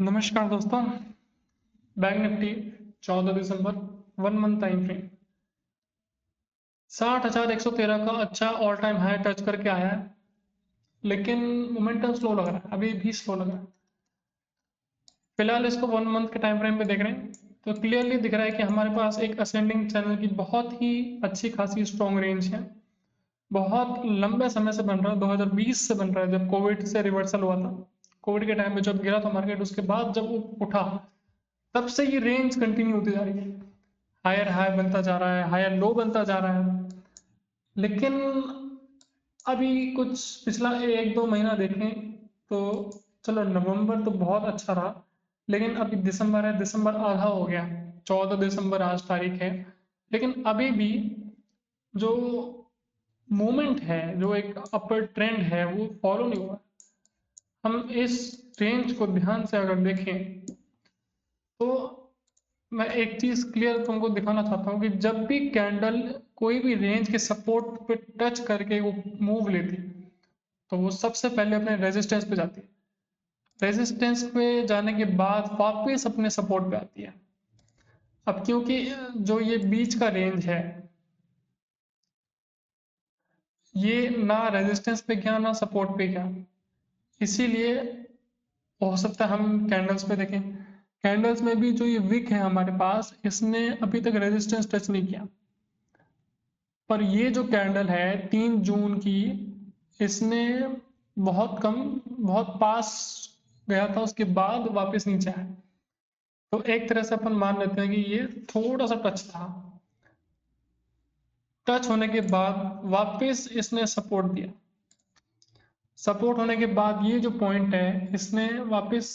नमस्कार दोस्तों। Bank Nifty 14 दिसंबर 1 month time frame 60,113 का अच्छा ऑल टाइम हाई टच करके आया है, लेकिन मोमेंटम स्लो लग रहा है, अभी भी स्लो लग रहा है। फिलहाल इसको 1 मंथ के टाइम फ्रेम पे देख रहे हैं तो क्लियरली दिख रहा है कि हमारे पास एक असेंडिंग चैनल की बहुत ही अच्छी खासी स्ट्रॉन्ग रेंज है। बहुत लंबे समय से बन रहा है, 2020 से बन रहा है, जब कोविड से रिवर्सल हुआ था। कोविड के टाइम पे जब गिरा था मार्केट, उसके बाद जब उठा, तब से ये रेंज कंटिन्यू होती जा रही है। हायर हाई बनता जा रहा है, हायर लो बनता जा रहा है। लेकिन अभी कुछ पिछला 1-2 महीना देखें तो चलो, नवंबर तो बहुत अच्छा रहा, लेकिन अभी दिसंबर है, दिसंबर आधा हो गया, 14 दिसंबर आज तारीख है। लेकिन अभी भी जो मूवमेंट है, जो एक अपर ट्रेंड है, वो फॉलो नहीं हुआ। हम इस रेंज को ध्यान से अगर देखें तो मैं एक चीज क्लियर तुमको दिखाना चाहता हूँ कि जब भी कैंडल कोई भी रेंज के सपोर्ट पे टच करके वो मूव लेती, तो वो सबसे पहले अपने रेजिस्टेंस पे जाती है। रेजिस्टेंस पे जाने के बाद वापस अपने सपोर्ट पे आती है। अब क्योंकि जो ये बीच का रेंज है, ये ना रेजिस्टेंस पे गया ना सपोर्ट पे गया, इसीलिए हो सकता है हम कैंडल्स पे देखें। कैंडल्स में भी जो ये विक है हमारे पास, इसने अभी तक रेजिस्टेंस टच नहीं किया। पर ये जो कैंडल है 3 जून की, इसने बहुत कम, बहुत पास गया था, उसके बाद वापस नीचे आया। तो एक तरह से अपन मान लेते हैं कि ये थोड़ा सा टच था। टच होने के बाद वापस इसने सपोर्ट दिया। सपोर्ट होने के बाद ये जो पॉइंट है, इसने वापस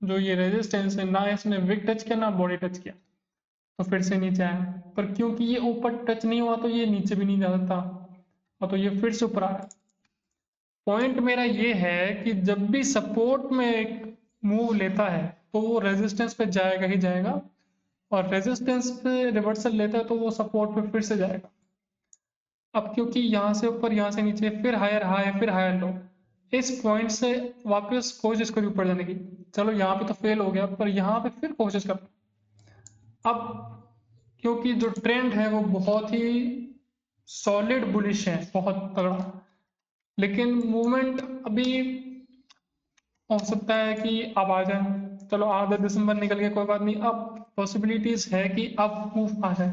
जो ये रेजिस्टेंस है, ना इसने विक टच किया ना बॉडी टच किया, तो फिर से नीचे आया। पर क्योंकि ये ऊपर टच नहीं हुआ तो ये नीचे भी नहीं जा सकता, और तो ये फिर से ऊपर आ रहा है। पॉइंट मेरा ये है कि जब भी सपोर्ट में एक मूव लेता है तो वो रेजिस्टेंस पे जाएगा ही जाएगा, और रेजिस्टेंस पे रिवर्सल लेता है तो वो सपोर्ट पे फिर से जाएगा। अब क्योंकि यहाँ से ऊपर, यहाँ से नीचे, फिर हायर हाई, फिर हायर लो, इस पॉइंट से वापस कोशिश करी ऊपर जाने की। चलो यहाँ पे तो फेल हो गया, पर यहाँ पे फिर कोशिश कर। अब क्योंकि जो ट्रेंड है वो बहुत ही सॉलिड बुलिश है, बहुत तगड़ा, लेकिन मूवमेंट अभी हो सकता है कि अब आ जाए। चलो, आधा दिसंबर निकल गया, कोई बात नहीं, अब पॉसिबिलिटीज है कि अब मूव आ जाए,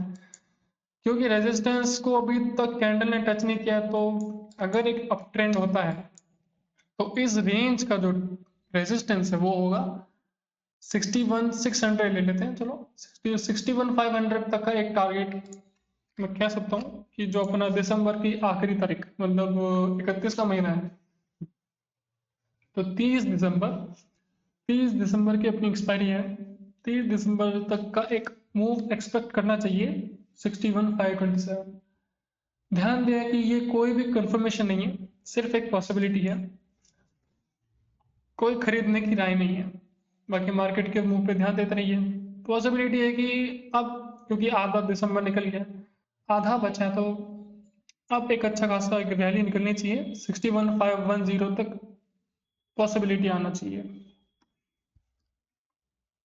क्योंकि रेजिस्टेंस को अभी तक कैंडल ने टच नहीं किया। तो अगर एक अप ट्रेंड होता है तो इस रेंज का जो रेजिस्टेंस है वो होगा 61,600 ले लेते हैं। चलो, 61,500 तक का एक टारगेट मैं कह सकता हूँ कि जो अपना दिसंबर की आखिरी तारीख, मतलब 31 का महीना है, तो 30 दिसंबर की अपनी एक्सपायरी है। 30 दिसंबर तक का एक मूव एक्सपेक्ट करना चाहिए 61,527। ध्यान दें कि ये कोई भी कंफर्मेशन नहीं है, सिर्फ एक पॉसिबिलिटी है, कोई खरीदने की राय नहीं है। बाकी मार्केट के मूव पे ध्यान देते रहिए। पॉसिबिलिटी है कि अब, क्योंकि आधा दिसंबर निकल गया, आधा बचा है, तो अब एक अच्छा खासा एक रैली निकलनी चाहिए, 61,510 तक पॉसिबिलिटी आना चाहिए।